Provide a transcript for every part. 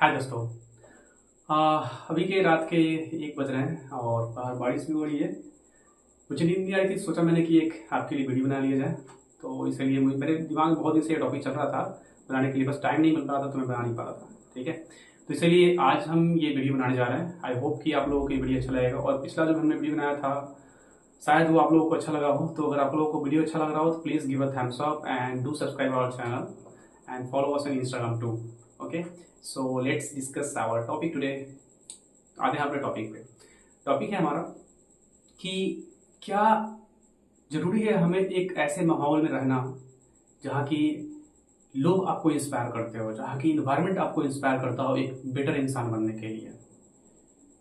हाय दोस्तों। अभी के रात के 1 बज रहे हैं और बाहर बारिश भी हो रही है। मुझे नींद नहीं आ रही थी, सोचा मैंने कि एक आपके लिए वीडियो बना लिया जाए। तो इसलिए मेरे दिमाग में बहुत दिन से ये टॉपिक चल रहा था बनाने के लिए, बस टाइम नहीं मिल पा रहा था तो मैं बना नहीं पा रहा था। ठीक है, तो इसलिए आज हम ये वीडियो बनाने जा रहे हैं। आई होप कि आप लोगों को ये वीडियो अच्छा लगेगा। और पिछला जो हमने वीडियो बनाया था शायद वो आप लोगों को अच्छा लगा हो। तो अगर आप लोगों को वीडियो अच्छा लग रहा हो तो please give a thumbs up and do subscribe our channel and follow us on Instagram too. Okay, so let's discuss our topic today. आते हैं अपने टॉपिक पे। टॉपिक है हमारा कि क्या जरूरी है हमें एक ऐसे माहौल में रहना जहाँ की लोग आपको इंस्पायर करते हो, जहाँ की इन्वायरमेंट आपको इंस्पायर करता हो एक बेटर इंसान बनने के लिए।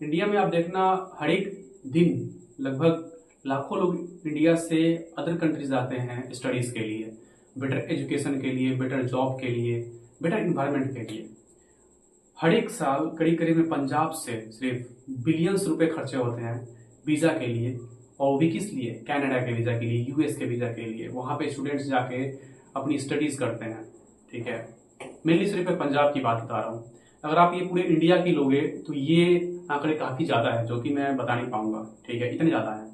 इंडिया में आप देखना हर एक दिन लगभग लाखों लोग इंडिया से अदर कंट्रीज आते हैं स्टडीज़ के लिए, बेटर एजुकेशन के लिए, बेटर जॉब के लिए, बेटर इन्वायरमेंट के लिए। हर एक साल करीब करीब में पंजाब से सिर्फ बिलियंस रुपए खर्चे होते हैं वीज़ा के लिए। और वो भी किस लिए? कनाडा के वीज़ा के लिए, यूएस के वीज़ा के लिए। वहाँ पे स्टूडेंट्स जाके अपनी स्टडीज़ करते हैं। ठीक है, मेनली सिर्फ मैं पंजाब की बात बता रहा हूँ। अगर आप ये पूरे इंडिया की लोगे तो ये आंकड़े काफ़ी ज़्यादा है, जो कि मैं बता नहीं पाऊंगा। ठीक है, इतने ज़्यादा है।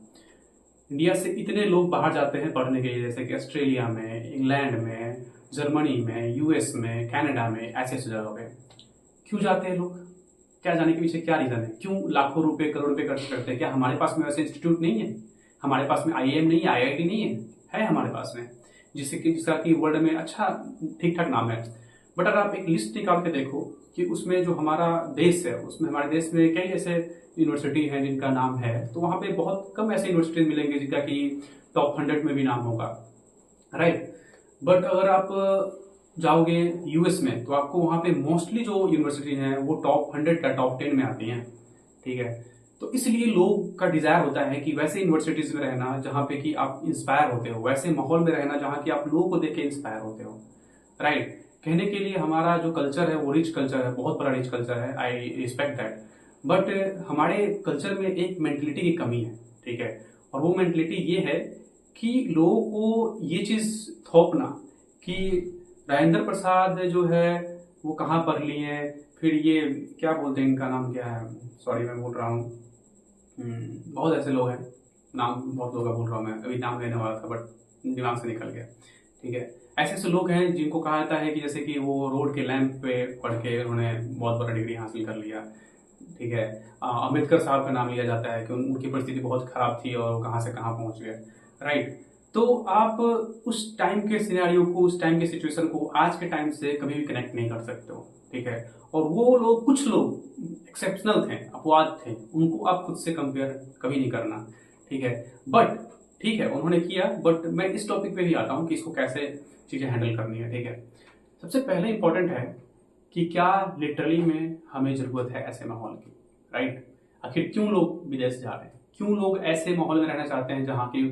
इंडिया से इतने लोग बाहर जाते हैं पढ़ने के लिए, जैसे कि ऑस्ट्रेलिया में, इंग्लैंड में, जर्मनी में, यूएस में, कनाडा में, ऐसे ऐसे जगह पे। क्यों जाते हैं लोग? क्या जाने के पीछे क्या रीज़न है? क्यों लाखों रुपए करोड़ रुपए खर्च करते हैं? क्या हमारे पास में वैसे इंस्टीट्यूट नहीं है? हमारे पास में आईआईएम नहीं है, आईआईटी नहीं है? है हमारे पास में, जिसका कि वर्ल्ड में अच्छा ठीक ठाक नाम है। बट अगर आप एक लिस्ट निकाल के देखो कि उसमें जो हमारा देश है, उसमें हमारे देश में कई ऐसे यूनिवर्सिटी हैं जिनका नाम है, तो वहाँ पे बहुत कम ऐसे यूनिवर्सिटी मिलेंगे जिनका कि टॉप 100 में भी नाम होगा, राइट। बट अगर आप जाओगे यूएस में तो आपको वहाँ पे मोस्टली जो यूनिवर्सिटी हैं वो टॉप 100 का टॉप 10 में आती हैं। ठीक है, तो इसलिए लोग का डिजायर होता है कि वैसे यूनिवर्सिटीज में रहना जहाँ पे कि आप इंस्पायर होते हो, वैसे माहौल में रहना जहाँ की आप लोगों को देख के इंस्पायर होते हो, राइट। कहने के लिए हमारा जो कल्चर है वो रिच कल्चर है, बहुत बड़ा रिच कल्चर है, आई रिस्पेक्ट दैट। बट हमारे कल्चर में एक मेंटलिटी की कमी है। ठीक है, और वो मेंटलिटी ये है कि लोगों को ये चीज थोपना कि राजेंद्र प्रसाद जो है वो कहाँ पढ़ लिए हैं, फिर ये क्या बोलते हैं, इनका नाम क्या है, सॉरी मैं बोल रहा हूँ। बहुत ऐसे लोग हैं, नाम बहुत लोगों का बोल रहा हूँ मैं, अभी नाम लेने वाला था बट दिमाग से निकल गया। ठीक है, ऐसे ऐसे लोग हैं जिनको कहा जाता है कि जैसे कि वो रोड के लैंप पे पढ़ के उन्होंने बहुत बड़ा डिग्री हासिल कर लिया। ठीक है, अम्बेडकर साहब का नाम लिया जाता है कि उनकी परिस्थिति बहुत खराब थी और वो कहाँ से कहाँ पहुंच गए, राइट। तो आप उस टाइम के सिनेरियो को, उस टाइम के सिचुएशन को आज के टाइम से कभी भी कनेक्ट नहीं कर सकते हो। ठीक है, और वो लोग, कुछ लोग एक्सेप्शनल थे, अपवाद थे, उनको आप खुद से कंपेयर कभी नहीं करना। ठीक है, बट ठीक है उन्होंने किया, बट मैं इस टॉपिक पे भी आता हूँ कि इसको कैसे चीजें हैंडल करनी है। ठीक है, सबसे पहले इंपॉर्टेंट है कि क्या लिटरली में हमें जरूरत है ऐसे माहौल की, राइट। आखिर क्यों लोग विदेश जा रहे हैं, क्यों लोग ऐसे माहौल में रहना चाहते हैं जहाँ की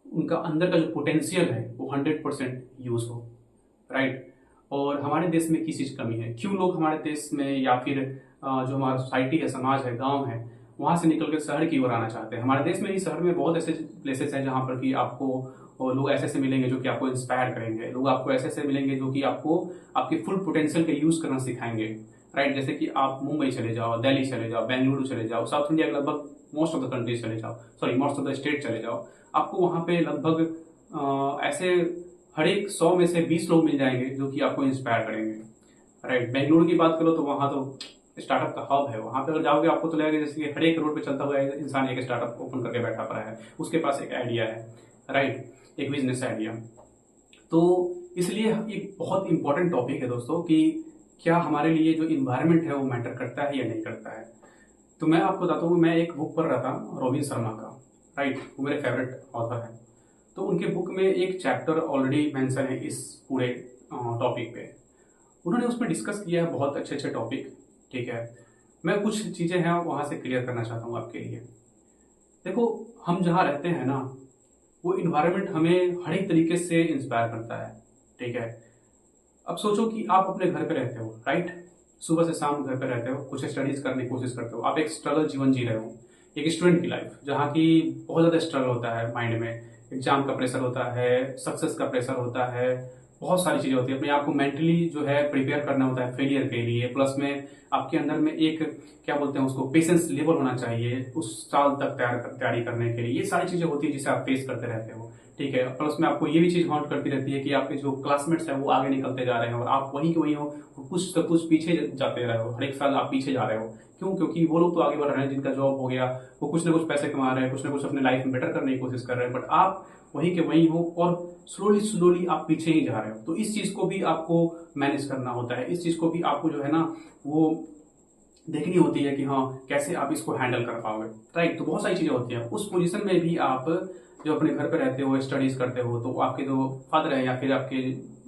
उनका अंदर का जो पोटेंशियल है वो 100% यूज हो, राइट। और हमारे देश में किस चीज़ कमी है, क्यों लोग हमारे देश में या फिर जो हमारा सोसाइटी है, समाज है, गांव है, वहां से निकल कर शहर की ओर आना चाहते हैं। हमारे देश में ही, शहर में बहुत ऐसे प्लेसेस हैं जहाँ पर कि आपको और लोग ऐसे ऐसे मिलेंगे जो कि आपको इंस्पायर करेंगे, लोग आपको ऐसे ऐसे मिलेंगे जो कि आपको आपके फुल पोटेंशियल का यूज करना सिखाएंगे, राइट। जैसे कि आप मुंबई चले जाओ, दिल्ली चले जाओ, बेंगलुरु चले जाओ, साउथ इंडिया के लगभग मोस्ट ऑफ द कंट्रीज चले जाओ, sorry most of the state चले जाओ, आपको वहां पे लगभग ऐसे हर एक 100 में से 20 लोग मिल जाएंगे जो कि आपको इंस्पायर करेंगे, राइट। बेंगलुरु की बात करो तो वहां तो स्टार्टअप का हब है। वहां पे अगर जाओगे आपको तो लगेगा जैसे कि हर एक रोड पे चलता हुआ इंसान एक स्टार्टअप ओपन करके बैठा पड़ा है, उसके पास एक आइडिया है, राइट, एक बिजनेस आइडिया। तो इसलिए ये बहुत इंपॉर्टेंट टॉपिक है दोस्तों कि क्या हमारे लिए जो इन्वायरमेंट है वो मैटर करता है या नहीं करता है। तो मैं आपको बताता हूँ, मैं एक बुक पढ़ रहा था रोबिन शर्मा का, राइट, वो मेरे फेवरेट ऑथर है। तो उनके बुक में एक चैप्टर ऑलरेडी मेंशन है इस पूरे टॉपिक पे। उन्होंने उसमें डिस्कस किया है बहुत अच्छे अच्छे टॉपिक। ठीक है, मैं कुछ चीज़ें हैं वहाँ से क्लियर करना चाहता हूँ आपके लिए। देखो, हम जहाँ रहते हैं ना, वो इन्वायरमेंट हमें हर एक तरीके से इंस्पायर करता है। ठीक है, अब सोचो कि आप अपने घर पे रहते हो, राइट, सुबह से शाम घर पे रहते हो, कुछ स्टडीज करने की कोशिश करते हो, आप एक स्ट्रगल जीवन जी रहे हो, एक स्टूडेंट की लाइफ जहाँ की बहुत ज़्यादा स्ट्रगल होता है, माइंड में एग्जाम का प्रेशर होता है, सक्सेस का प्रेशर होता है, बहुत सारी चीज़ें होती है। अपने आप को मेंटली जो है प्रिपेयर करना होता है फेलियर के लिए, प्लस में आपके अंदर में एक क्या बोलते हैं उसको पेशेंस लेवल होना चाहिए उस साल तक तैयारी करने के लिए। ये सारी चीज़ें होती है जिसे आप फेस करते रहते हो, ठीक है। प्लस में आपको ये भी चीज़ हॉन्ट करती रहती है कि आपके जो क्लासमेट्स हैं वो आगे निकलते जा रहे हैं और आप वहीं के वहीं हो, कुछ तो कुछ पीछे जाते रहे हो, हर एक साल आप पीछे जा रहे हो। क्यों? क्योंकि वो लोग तो आगे बढ़ रहे हैं, जिनका जॉब हो गया, वो कुछ ना कुछ पैसे कमा रहे हैं, कुछ ना कुछ अपने लाइफ में बेटर करने की कोशिश कर रहे हैं, बट आप वहीं के वहीं हो और स्लोली स्लोली आप पीछे ही जा रहे हो। तो इस चीज को भी आपको मैनेज करना होता है, इस चीज को भी आपको जो है ना वो देखनी होती है कि हाँ कैसे आप इसको हैंडल कर पाओगे, राइट। तो बहुत सारी चीजें होती हैं। उस पोजीशन में भी आप जो अपने घर पे रहते हो, स्टडीज करते हो, तो आपके जो फादर है या फिर आपके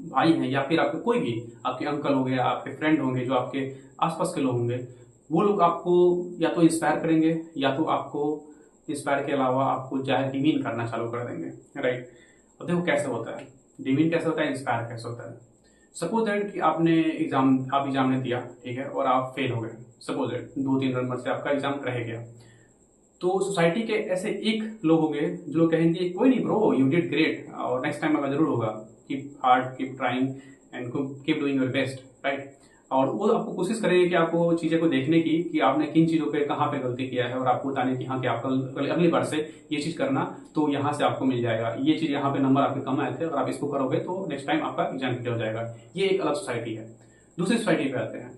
भाई हैं या फिर आपके कोई भी आपके अंकल होंगे, आपके फ्रेंड होंगे, जो आपके आसपास के लोग होंगे, वो लोग आपको या तो इंस्पायर करेंगे या तो आपको इंस्पायर के अलावा आपको डिमीन करना चालू कर देंगे, राइट। अब देखो कैसे होता है, डिमीन कैसे होता है, इंस्पायर कैसे होता है। सपोज दैट कि आप एग्जाम ने दिया, ठीक है, और आप फेल हो गए। सपोज दैट 2-3 नंबर से आपका एग्जाम रह गया, तो सोसाइटी के ऐसे एक लोग होंगे जो लोग कहेंगे कोई नहीं ब्रो, यू डिड ग्रेट और नेक्स्ट टाइम आपका जरूर होगा, keep hard, keep trying and keep doing your best, right. और वो आपको कोशिश करेंगे कि आपको चीजें को देखने की कि आपने किन चीजों पे कहाँ पे गलती किया है और आपको बताने की हाँ कि आप अगली बार से ये चीज करना तो यहाँ से आपको मिल जाएगा, ये चीज यहाँ पे नंबर आपके कम आए थे और आप इसको करोगे तो नेक्स्ट टाइम आपका एग्जाम क्लियर हो जाएगा। ये एक अलग सोसाइटी है। दूसरी सोसाइटी पे आते हैं।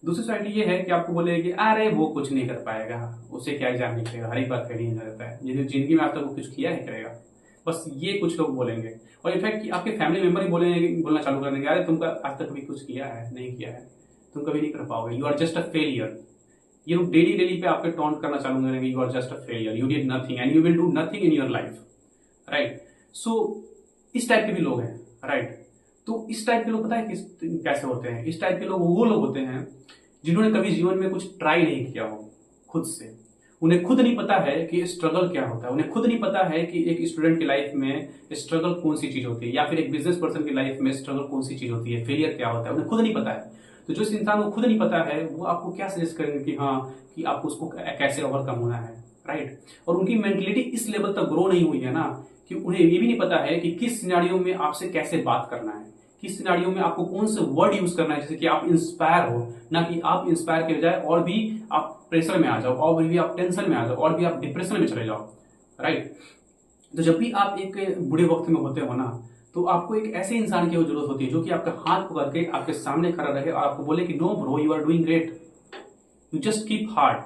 दूसरी सोसाइटी ये है कि आपको बोलेगी कि अरे वो कुछ नहीं कर पाएगा, उससे क्या एग्जाम निकलेगा, हर एक बार फेल ही हो जाता है, जिंदगी में आज तक वो कुछ किया है करेगा। बस ये कुछ लोग बोलेंगे और इनफैक्ट आपके फैमिली मेंबर ही बोलना चालू कर देंगे, अरे तुमका आज तक कभी कुछ किया है, नहीं किया है, तुम कभी नहीं कर पाओगे, you are just a failure. ये लोग डेली डेली पे आपके टॉन्ट करना चालू करेंगे, you are just a failure, you did nothing and you will do nothing in your life, right. So इस टाइप के भी लोग हैं, राइट। तो इस टाइप के लोग पता है कैसे होते हैं? इस टाइप के लोग वो लोग होते हैं जिन्होंने कभी जीवन में कुछ ट्राई नहीं किया हो खुद से। उन्हें खुद नहीं पता है कि स्ट्रगल क्या होता है, उन्हें खुद नहीं पता है कि एक स्टूडेंट की लाइफ में स्ट्रगल कौन सी चीज होती है या फिर एक बिजनेस पर्सन की लाइफ में स्ट्रगल कौन सी चीज होती है, फेलियर क्या होता है, उन्हें खुद नहीं पता है। तो जो इंसान को खुद नहीं पता है वो आपको क्या सजेस्ट करेंगे कि हाँ कि आपको उसको कैसे ओवरकम होना है, राइट। और उनकी मेंटलिटी इस लेवल तक ग्रो नहीं हुई है ना कि उन्हें ये भी नहीं पता है कि किस सिनेरियो में आपसे कैसे बात करना है, किस सिनेरियो में आपको कौन से वर्ड यूज करना है जैसे कि आप इंस्पायर हो, ना कि आप इंस्पायर के बजाय और भी आप प्रेशर में आ जाओ, और भी आप टेंशन में आ जाओ, और भी आप डिप्रेशन में चले जाओ, राइट। तो जब भी आप एक बुरे वक्त में होते हो ना, तो आपको एक ऐसे इंसान की जरूरत होती है जो कि आपका हाथ पकड़ के आपके सामने खड़ा रहे और आपको बोले कि no bro, you are doing great, you just keep hard.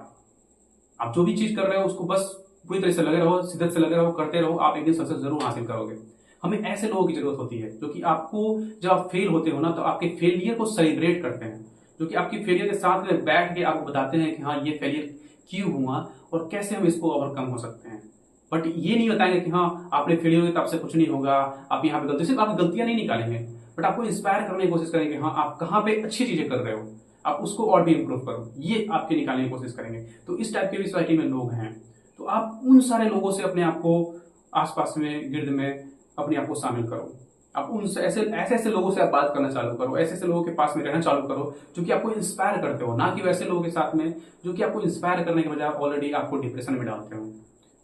आप जो भी चीज कर रहे हो उसको बस पूरी तरह से लगे रहो, शिद्दत से लगे रहो, करते रहो, आप एक दिन सक्सेस जरूर हासिल करोगे। हमें ऐसे लोगों की जरूरत होती है जो कि आपको जब आप फेल होते हो ना तो आपके फेलियर को सेलिब्रेट करते हैं, जो कि आपकी फेलियर के साथ में बैठ के आपको बताते हैं कि हाँ ये फेलियर क्यों हुआ और कैसे हम इसको ओवरकम हो सकते हैं। बट ये नहीं बताएंगे कि हाँ आपने फेलियर हुए तो आपसे कुछ नहीं होगा, आप यहाँ पे गलती, सिर्फ आप गलतियां नहीं निकालेंगे बट आपको इंस्पायर करने की कोशिश करेंगे, हाँ आप कहाँ पे अच्छी चीजें कर रहे हो, आप उसको और भी इंप्रूव करो, ये आपके निकालने की कोशिश करेंगे। तो इस टाइप के भी सोसाइटी में लोग हैं, तो आप उन सारे लोगों से अपने आप को आसपास में गिर्द में अपने आप को शामिल करो। आप उनसे ऐसे ऐसे लोगों से आप बात करना चालू करो, ऐसे लोगों के पास में रहना चालू करो जो कि आपको इंस्पायर करते हो, ना कि वैसे लोगों के साथ में जो कि आपको इंस्पायर करने के बजाय ऑलरेडी आपको डिप्रेशन में डालते हो,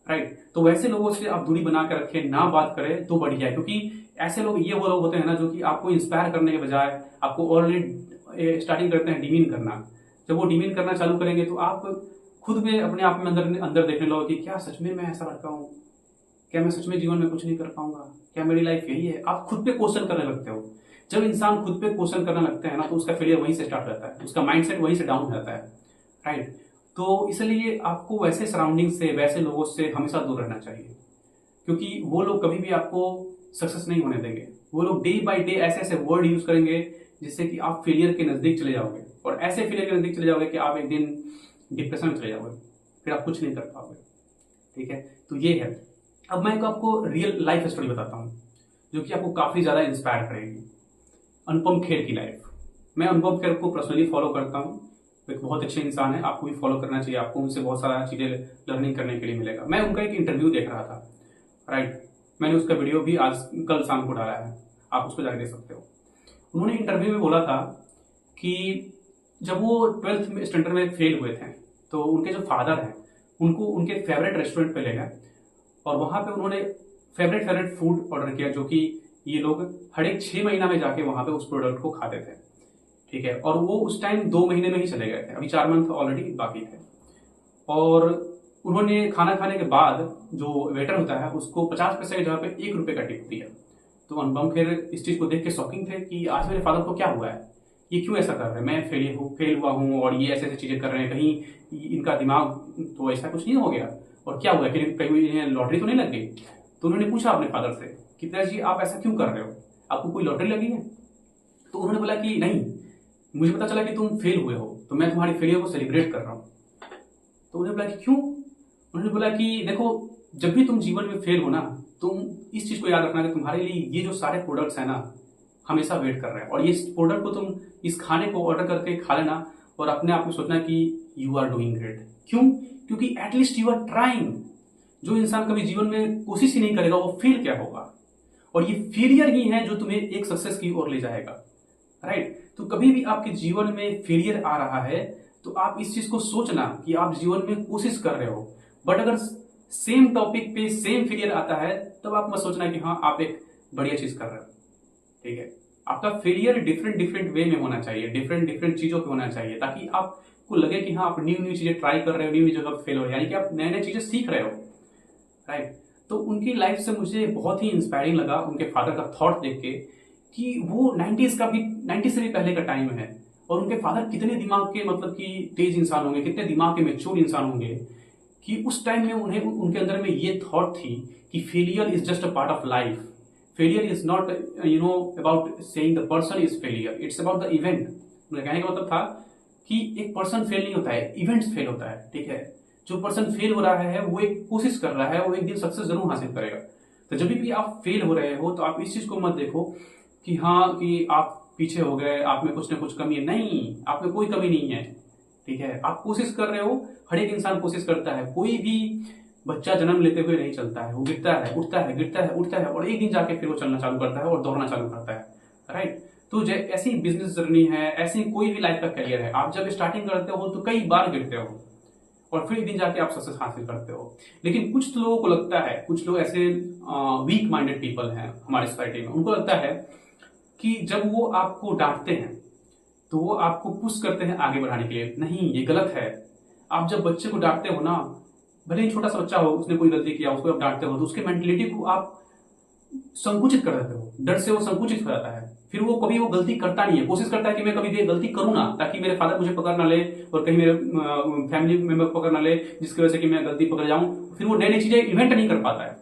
राइट। तो वैसे लोगों से आप दूरी बना कर रखें, ना बात करें तो बढ़िया है, क्योंकि ऐसे लोग वो लोग होते हैं ना जो कि आपको इंस्पायर करने के बजाय आपको ऑलरेडी स्टार्टिंग करते हैं डिमीन करना। जब वो डिमीन करना चालू करेंगे तो आप खुद में अपने आप में अंदर देखने लगोगे कि क्या सच में मैं ऐसा लड़का हूँ, क्या मैं सच में जीवन में कुछ नहीं कर पाऊंगा, क्या मेरी लाइफ यही है। आप खुद पे क्वेश्चन करने लगते हो। जब इंसान खुद पे क्वेश्चन करने लगता है ना तो उसका फेलियर वहीं से स्टार्ट रहता है, उसका माइंडसेट वहीं से डाउन हो जाता है, राइट। तो इसलिए आपको वैसे सराउंडिंग से, वैसे लोगों से हमेशा दूर रहना चाहिए, क्योंकि वो लोग कभी भी आपको सक्सेस नहीं होने देंगे। वो लोग डे बाय डे ऐसे ऐसे वर्ड यूज करेंगे जिससे कि आप फेलियर के नजदीक चले जाओगे, और ऐसे फेलियर के नजदीक चले जाओगे कि आप एक दिन डिप्रेशन में चले जाओगे, फिर आप कुछ नहीं कर पाओगे, ठीक है। तो ये है। अब मैं आपको रियल लाइफ स्टोरी बताता हूँ जो कि आपको काफी ज्यादा इंस्पायर करेगी। अनुपम खेर की लाइफ। मैं अनुपम खेर को पर्सनली फॉलो करता हूँ, एक बहुत अच्छे इंसान है, आपको भी फॉलो करना चाहिए, आपको उनसे बहुत सारा चीजें लर्निंग करने के लिए मिलेगा। मैं उनका एक इंटरव्यू देख रहा था, राइट। मैंने उसका वीडियो भी आज कल शाम को डाला है, आप उसको जाकर देख सकते हो। उन्होंने इंटरव्यू में बोला था कि जब वो 12th स्टैंडर्ड में फेल हुए थे तो उनके जो फादर हैं उनको उनके फेवरेट रेस्टोरेंट पे ले गए और वहां पे उन्होंने फेवरेट फूड ऑर्डर किया जो कि ये लोग हर एक 6 महीना में जाके वहां पे उस प्रोडक्ट को खाते थे, ठीक है। और वो उस टाइम 2 महीने में ही चले गए थे, अभी 4 मंथ ऑलरेडी बाकी थे। और उन्होंने खाना खाने के बाद जो वेटर होता है उसको 50 पैसे की जगह पे 1 रुपए का टिप दिया। तो अनुपम खेर इस चीज को देख के शॉकिंग थे कि आज मेरे फादर को क्या हुआ है, ये क्यों ऐसा कर रहे हैं, मैं फेल हुआ हूँ और ये ऐसे ऐसे चीजें कर रहे हैं, कहीं इनका दिमाग तो ऐसा कुछ नहीं हो गया, और क्या हुआ कि कहीं इन्हें लॉटरी तो नहीं लग गई। तो उन्होंने पूछा अपने फादर से कि पिताजी आप ऐसा क्यों कर रहे हो, आपको कोई लॉटरी लगी है। तो उन्होंने बोला कि नहीं, मुझे पता चला कि तुम फेल हुए हो तो मैं तुम्हारी फेलियर को सेलिब्रेट कर रहा हूँ। तो उन्होंने बोला कि क्यों। उन्होंने बोला कि देखो, जब भी तुम जीवन में फेल हो ना, तुम इस चीज को याद रखना कि तुम्हारे लिए ये जो सारे प्रोडक्ट्स है ना हमेशा वेट कर रहे हैं, और ये प्रोडक्ट को तुम इस खाने को ऑर्डर करके खा लेना और अपने आप में सोचना कि यू आर डूइंग ग्रेट। क्यों? क्योंकि एटलीस्ट यू आर ट्राइंग। जो इंसान कभी जीवन में कोशिश ही नहीं करेगा वो फेल क्या होगा, और ये फेलियर ही है जो तुम्हें एक सक्सेस की ओर ले जाएगा, राइट। तो कभी भी आपके जीवन में फेलियर आ रहा है तो आप इस चीज को सोचना कि आप जीवन में कोशिश कर रहे हो, बट अगर सेम टॉपिक पे सेम फेलियर आता है तब आप मत सोचना कि हाँ आप एक बढ़िया चीज कर रहे हो, ठीक है। आपका फेलियर डिफरेंट डिफरेंट वे में होना चाहिए, डिफरेंट डिफरेंट चीजों पे होना चाहिए, ताकि आपको लगे कि हाँ आप न्यू न्यू चीजें ट्राई कर रहे हो, न्यू न्यू जगह फेल हो रहे हो, यानी कि आप नए नए चीजें सीख रहे हो, राइट। तो उनकी लाइफ से मुझे बहुत ही इंस्पायरिंग लगा उनके फादर का थॉट देख के कि वो 90s का भी 90 से भी पहले का टाइम है, और उनके फादर कितने दिमाग के मतलब कि तेज इंसान होंगे, कितने दिमाग के मेच्योर इंसान होंगे कि उस टाइम में उन्हें उनके अंदर में ये थॉट थी कि failure is just a part of life. Failure is not about saying the person is failure, it's about the event. मेरा कहने का मतलब था कि एक पर्सन फेल नहीं होता है, इवेंट्स फेल होता है, ठीक है। जो पर्सन फेल हो रहा है वो एक कोशिश कर रहा है, वो एक दिन सक्सेस जरूर हासिल करेगा। तो जब भी आप फेल हो रहे हो तो आप इस चीज को मत देखो कि हाँ कि आप पीछे हो गए, आप में कुछ ना कुछ कमी है। नहीं, आप में कोई कमी नहीं है, ठीक है। आप कोशिश कर रहे हो, हर एक इंसान कोशिश करता है। कोई भी बच्चा जन्म लेते हुए नहीं चलता है, वो गिरता है, उठता है, गिरता है, उठता है, और एक दिन जाके फिर वो चलना चालू करता है और दौड़ना चालू करता है, राइट। तो ऐसी बिजनेस जर्नी है, ऐसी कोई भी लाइफ का करियर है, आप जब स्टार्टिंग करते हो तो कई बार गिरते हो और फिर एक दिन जाके आप सक्सेस हासिल करते हो। लेकिन कुछ लोगों को लगता है, कुछ लोग ऐसे वीक माइंडेड पीपल हैं हमारी सोसाइटी में, उनको लगता है कि जब वो आपको डांटते हैं तो वो आपको पुश करते हैं आगे बढ़ाने के लिए। नहीं, ये गलत है। आप जब बच्चे को डांटते हो ना, भले ही छोटा सा बच्चा हो, उसने कोई गलती किया, उसको आप डांटते हो तो उसके मेंटलिटी को आप संकुचित कर देते हो, डर से वो संकुचित हो जाता है, फिर वो कभी वो गलती करता नहीं है। कोशिश करता है कि मैं कभी भी गलती करूं ना, ताकि मेरे फादर मुझे पकड़ ना ले और कहीं मेरे फैमिली मेंबर पकड़ ना ले, जिसकी वजह से कि मैं गलती पकड़ जाऊं, फिर वो नई नई चीजें इन्वेंट नहीं कर पाता है।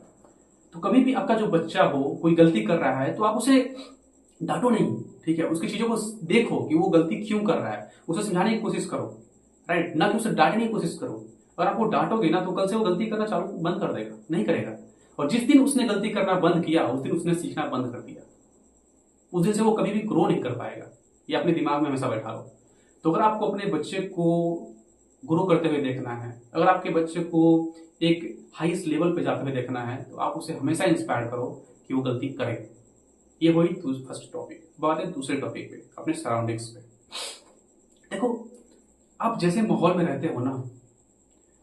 तो कभी भी आपका जो बच्चा हो कोई गलती कर रहा है तो आप उसे डांटो नहीं, ठीक है। उसकी चीजों को देखो कि वो गलती क्यों कर रहा है, उसे समझाने की कोशिश करो, राइट, ना कि उसे डांटने की कोशिश करो। अगर आप वो डांटोगे ना तो कल से वो गलती करना चालू बंद कर देगा, नहीं करेगा। और जिस दिन उसने गलती करना बंद किया उस दिन उसने सीखना बंद कर दिया, उस दिन से वो कभी भी ग्रो नहीं कर पाएगा। ये अपने दिमाग में हमेशा बैठा लो। तो अगर आपको अपने बच्चे को ग्रो करते हुए देखना है, अगर आपके बच्चे को एक हाईएस्ट लेवल पे जाते हुए देखना है, तो आप उसे हमेशा इंस्पायर करो कि वो गलती करे। ये हुई फर्स्ट टॉपिक। बात है दूसरे टॉपिक पे, अपने सराउंडिंग्स पे। देखो, आप जैसे माहौल में रहते हो ना,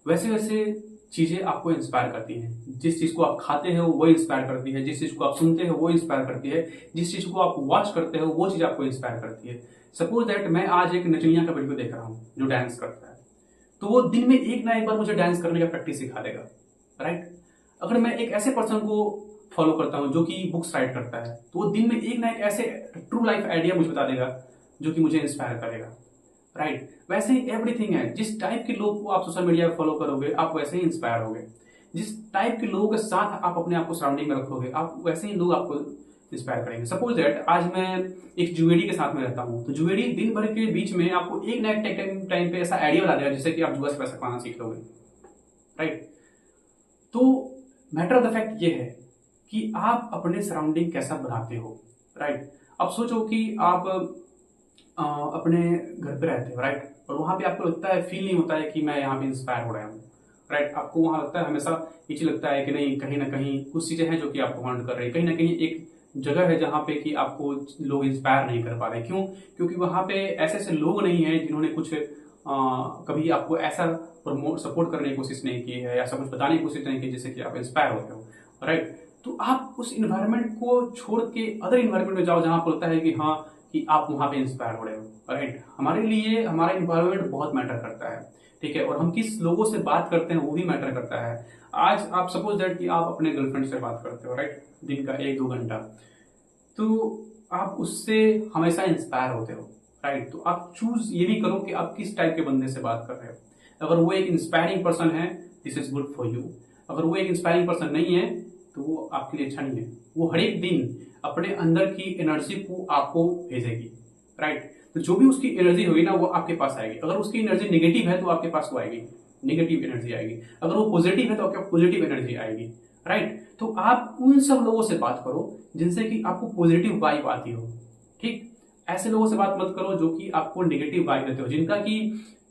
वैसे वैसे चीजें आपको इंस्पायर करती हैं। जिस चीज को आप खाते हो वो इंस्पायर करती है, जिस चीज को आप सुनते हो वो इंस्पायर करती है, जिस चीज को आप वॉच करते हो वो चीज आपको इंस्पायर करती है। सपोज दैट मैं आज एक नचनिया का वीडियो देख रहा हूँ जो डांस करता है, तो वो दिन में एक ना एक बार मुझे डांस करने का प्रैक्टिस सिखा देगा, राइट। अगर मैं एक ऐसे पर्सन को फॉलो करता हूँ जो कि बुक्स राइट करता है, तो वो दिन में एक ना एक ऐसे ट्रू लाइफ आइडिया मुझे बता देगा जो कि मुझे इंस्पायर करेगा, राइट। वैसे ही एवरीथिंग है, जिस टाइप के लोग को आप सोशल मीडिया पर फॉलो करोगे आप वैसे ही इंस्पायर होगे। जिस टाइप के लोगों के साथ आप अपने आप को सराउंडिंग में रखोगे आप वैसे ही लोग आपको इंस्पायर करेंगे। सपोज दैट आज मैं एक जुएडी के साथ में रहता हूँ, तो जुएडी दिन भर के बीच में आपको एक ना एक टाइम पे ऐसा आइडिया बता देगा जिससे कि आप जुआ से पैसा कमाना सीख लोगे, राइट। तो मैटर ऑफ द फैक्ट ये है कि आप अपने सराउंडिंग कैसा बनाते हो, राइट। अब सोचो कि आप अपने घर पे रहते हो, राइट, और वहां पे आपको लगता है, फील नहीं होता है कि मैं यहाँ पे इंस्पायर हो रहा हूँ, राइट। आपको वहां लगता है, हमेशा ये चीज लगता है कि नहीं, कहीं ना कहीं कुछ चीजें हैं जो कि आपको हॉन्ट कर रही है, कहीं ना कहीं एक जगह है जहाँ पे कि आपको लोग इंस्पायर नहीं कर पा रहे। क्यों? क्योंकि वहां पे ऐसे ऐसे लोग नहीं है जिन्होंने कुछ कभी आपको ऐसा प्रमोट सपोर्ट करने की कोशिश नहीं की है, ऐसा कुछ बताने की कोशिश नहीं की जिससे कि आप इंस्पायर होते हो, राइट। तो आप उस इन्वायरमेंट को छोड़ के अदर इन्वायरमेंट में जाओ जहां आपको लगता है कि हाँ, कि आप वहां पे इंस्पायर हो रहे हो। राइट, हमारे लिए हमारा इन्वायरमेंट बहुत मैटर करता है, ठीक है, और हम किस लोगों से बात करते हैं वो भी मैटर करता है। आज आप सपोज दैट कि आप अपने गर्लफ्रेंड से बात करते हो, राइट, दिन का 1-2 घंटा, तो आप उससे हमेशा इंस्पायर होते हो, राइट। तो आप चूज ये भी करो कि आप किस टाइप के बंदे से बात कर रहे हो। अगर वो एक इंस्पायरिंग पर्सन है, this is good for you. अगर वो एक इंस्पायरिंग पर्सन नहीं है, तो वो आपके लिए अच्छा नहीं है। वो हर एक दिन अपने अंदर की एनर्जी को आपको भेजेगी, राइट। तो जो भी उसकी एनर्जी होगी ना, वो आपके पास आएगी। अगर उसकी एनर्जी नेगेटिव है तो आपके पास वो आएगी, नेगेटिव एनर्जी आएगी। अगर वो पॉजिटिव है तो आपके पॉजिटिव एनर्जी आएगी, राइट। तो आप उन सब लोगों से बात करो जिनसे कि आपको पॉजिटिव वाइब आती हो, ठीक। ऐसे लोगों से बात मत करो जो कि आपको नेगेटिव वाइब देते हो, जिनका की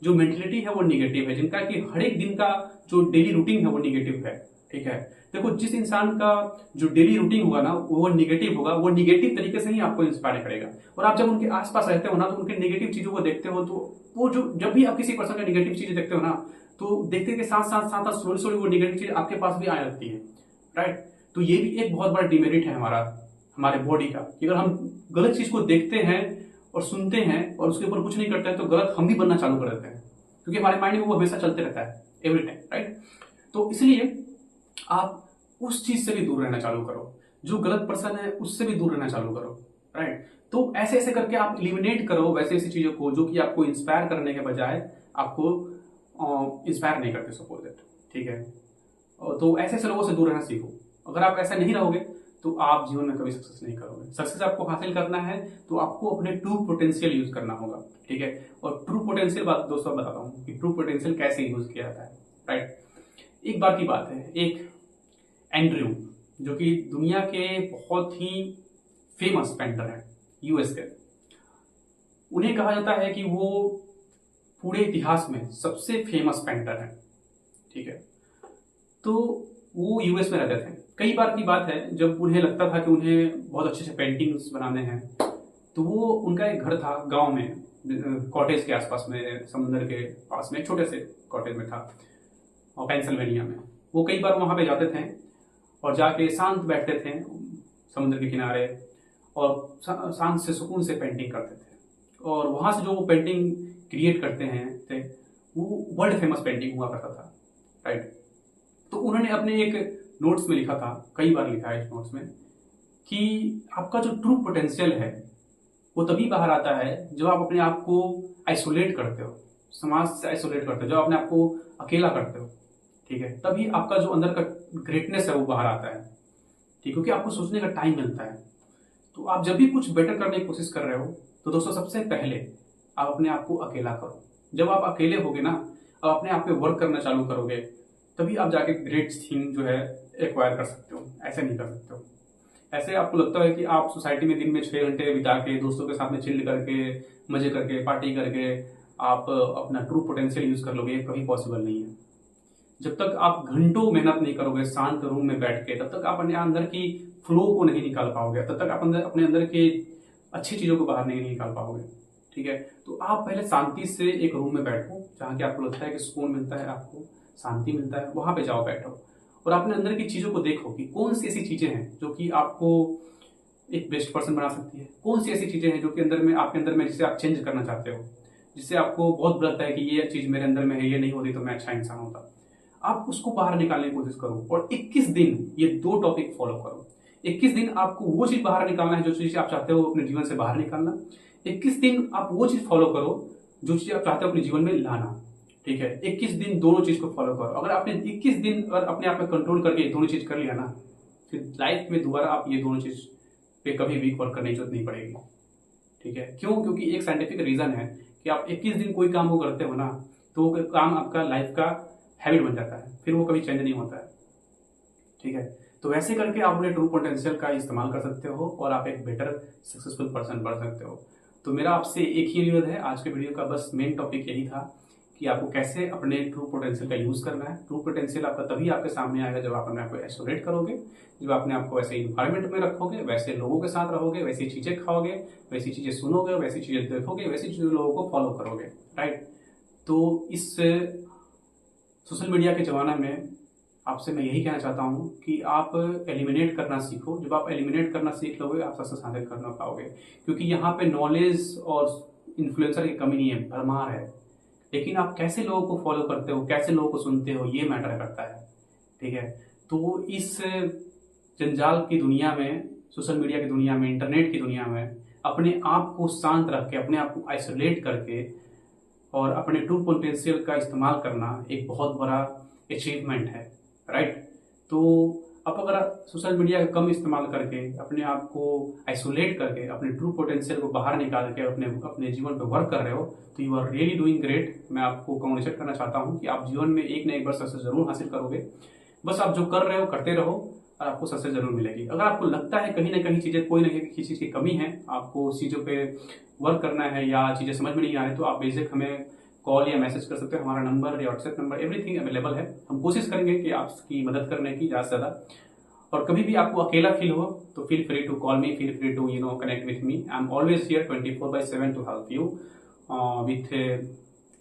जो मेंटेलिटी है वो नेगेटिव है, जिनका कि हर एक दिन का जो डेली रूटीन है वो नेगेटिव है, ठीक है। देखो, जिस इंसान का जो डेली रूटीन होगा ना वो नेगेटिव होगा, वो नेगेटिव तरीके से ही आपको इंस्पायर करेगा। और आप जब उनके आसपास रहते हो ना, तो उनके नेगेटिव चीजों को देखते हो, तो वो जो जब भी आप किसी पर्सन का नेगेटिव चीजें देखते हो ना, तो देखते के साथ साथ साथ स्लोली स्लोली वो नेगेटिव चीज आपके पास भी आने लगती है, राइट। तो ये भी एक बहुत बड़ा डिमेरिट है हमारा, हमारे बॉडी का, कि अगर हम गलत चीज को देखते हैं और सुनते हैं और उसके ऊपर कुछ नहीं करते हैं, तो गलत हम भी बनना चालू कर देते हैं, क्योंकि हमारे माइंड में वो हमेशा चलते रहता है एवरी टाइम, राइट। तो इसलिए आप उस चीज से भी दूर रहना चालू करो, जो गलत पर्सन है उससे भी दूर रहना चालू करो, राइट। तो ऐसे ऐसे करके आप इलिमिनेट करो वैसे ऐसी चीजों को जो कि आपको इंस्पायर करने के बजाय आपको इंस्पायर नहीं करते, सपोज दैट, ठीक है। तो ऐसे ऐसे लोगों से दूर रहना सीखो। अगर आप ऐसा नहीं रहोगे तो आप जीवन में कभी सक्सेस नहीं करोगे। सक्सेस आपको हासिल करना है तो आपको अपने ट्रू पोटेंशियल यूज करना होगा, ठीक है। और ट्रू पोटेंशियल बात दोस्तों बताता हूँ कि ट्रू पोटेंशियल कैसे यूज किया जाता है, राइट। एक बार की बात है, एक एंड्रयू जो कि दुनिया के बहुत ही फेमस पेंटर है, यूएस के, उन्हें कहा जाता है कि वो पूरे इतिहास में सबसे फेमस पेंटर है, ठीक है। तो वो यूएस में रहते थे। कई बार की बात है जब उन्हें लगता था कि उन्हें बहुत अच्छे से पेंटिंग्स बनाने हैं, तो वो उनका एक घर था गांव में, कॉटेज के आसपास में, समुद्र के पास में, एक छोटे से कॉटेज में था, और पेंसिल्वेनिया में। वो कई बार वहां पे जाते थे और जाके शांत बैठते थे समुद्र के किनारे, और शांत से सुकून से पेंटिंग करते थे। और वहां से जो वो पेंटिंग क्रिएट करते हैं थे, वो वर्ल्ड फेमस पेंटिंग हुआ करता था, राइट। तो उन्होंने अपने एक नोट्स में लिखा था, कई बार लिखा है इस नोट्स में, कि आपका जो ट्रू पोटेंशियल है वो तभी बाहर आता है जब आप अपने आप को आइसोलेट करते हो, समाज से आइसोलेट करते हो, जब अपने आप को अकेला करते हो, ठीक है। तभी आपका जो अंदर का ग्रेटनेस है वो बाहर आता है, ठीक, क्योंकि आपको सोचने का टाइम मिलता है। तो आप जब भी कुछ बेटर करने की कोशिश कर रहे हो, तो दोस्तों सबसे पहले आप अपने आप को अकेला करो। जब आप अकेले होगे ना, आप अपने आप पे वर्क करना चालू करोगे, तभी आप जाके ग्रेट थिंग जो है एक्वायर कर सकते हो। ऐसे नहीं कर सकते हो। ऐसे आपको लगता है कि आप सोसाइटी में दिन में 6 घंटे बिता के दोस्तों के साथ में चिल करके, मजे करके, पार्टी करके आप अपना ट्रू पोटेंशियल यूज कर लोगे, ये कभी पॉसिबल नहीं है। जब तक आप घंटों मेहनत नहीं करोगे शांत रूम में बैठ के, तब तक आप अपने अंदर की फ्लो को नहीं निकाल पाओगे, तब तक आप अपने अंदर के अच्छी चीजों को बाहर नहीं निकाल पाओगे, ठीक है। तो आप पहले शांति से एक रूम में बैठो जहाँ की आपको लगता है कि सुकून मिलता है, आपको शांति मिलता है, वहां पे जाओ, बैठो और अपने अंदर की चीजों को देखो कि कौन सी ऐसी चीजें हैं जो कि आपको एक बेस्ट पर्सन बना सकती है, कौन सी ऐसी चीजें हैं जो कि अंदर में, आपके अंदर में, जिसे आप चेंज करना चाहते हो, जिससे आपको बहुत लगता है कि ये चीज मेरे अंदर में है, ये नहीं होती तो मैं अच्छा इंसान होता। आप उसको बाहर निकालने की कोशिश करो और 21 दिन ये 2 टॉपिक फॉलो करो। 21 दिन आपको वो चीज बाहर निकालना है जो चीज आप चाहते हो अपने जीवन से बाहर निकालना। 21 दिन आप वो चीज फॉलो करो जो चीज आप चाहते हो अपने जीवन में लाना, ठीक है। 21 दिन दोनों चीज को फॉलो करो। अगर आपने 21 दिन अगर अपने आप में कंट्रोल करके दोनों चीज कर लिया ना, फिर लाइफ में दोबारा आप ये दोनों चीज पे कभी भी वर्क करने की जरूरत नहीं पड़ेगी, ठीक है। क्यों? क्योंकि एक साइंटिफिक रीजन है कि आप 21 दिन कोई काम को करते हो ना, तो वो काम आपका लाइफ का हैबिट बन जाता है, फिर वो कभी चेंज नहीं होता है, ठीक है। तो वैसे करके आप अपने ट्रू पोटेंशियल का इस्तेमाल कर सकते हो और आप एक बेटर सक्सेसफुल पर्सन बन सकते हो। तो मेरा आपसे एक ही निवेदन है, आज के वीडियो का बस मेन टॉपिक यही था कि आपको कैसे अपने ट्रू पोटेंशियल का यूज करना है। ट्रू पोटेंशियल आपका तभी आपके सामने आएगा जब आप अपने आप को आइसोलेट करोगे, जब अपने आप को वैसे इन्वायरमेंट में रखोगे, वैसे लोगों के साथ रहोगे, वैसी चीजें खाओगे, वैसी चीजें सुनोगे, वैसी चीजें देखोगे, वैसी चीजें लोगों को फॉलो करोगे, राइट। तो इस सोशल मीडिया के जमाना में आपसे मैं यही कहना चाहता हूँ कि आप एलिमिनेट करना सीखो। जब आप एलिमिनेट करना सीख लोगे आप सक्सेस हासिल कर पाओगे, क्योंकि यहाँ पे नॉलेज और इन्फ्लुएंसर की कमी नहीं है, भरमार है। लेकिन आप कैसे लोगों को फॉलो करते हो, कैसे लोगों को सुनते हो, ये मैटर करता है। ठीक है, तो इस जंजाल की दुनिया में, सोशल मीडिया की दुनिया में, इंटरनेट की दुनिया में अपने आप को शांत रख के, अपने आप को आइसोलेट करके और अपने ट्रू पोटेंशियल का इस्तेमाल करना एक बहुत बड़ा अचीवमेंट है। राइट, तो अब अगर आप सोशल मीडिया का कम इस्तेमाल करके, अपने आप को आइसोलेट करके, अपने ट्रू पोटेंशियल को बाहर निकाल के अपने अपने जीवन पर वर्क कर रहे हो, तो you are really doing great. मैं आपको कॉन्ग्रेचुलेट करना चाहता हूँ कि आप जीवन में एक न एक बार सक्सेस जरूर हासिल करोगे। बस आप जो कर रहे हो करते रहो और आपको सक्सेस जरूर मिलेगी। अगर आपको लगता है कहीं ना कहीं चीजें, कोई ना कहीं चीज की कमी है, आपको उस चीजों पे वर्क करना है या चीजें समझ में नहीं आ रही, तो आप बेशक हमें कॉल या मैसेज कर सकते हो। हमारा नंबर या व्हाट्सएप नंबर एवरीथिंग अवेलेबल है। हम कोशिश करेंगे कि आपकी मदद करने की ज़्यादा से ज़्यादा। और कभी भी आपको अकेला फील हो तो feel free to call me, feel free to connect with me. I am always here 24/7 to help you with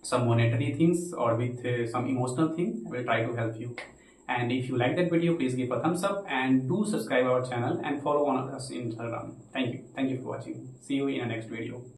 some monetary things or with some emotional thing. I will try to help you. And if you like that video, please give a thumbs up and do subscribe our channel and follow on us in Instagram. Thank you for watching. See you in the next video.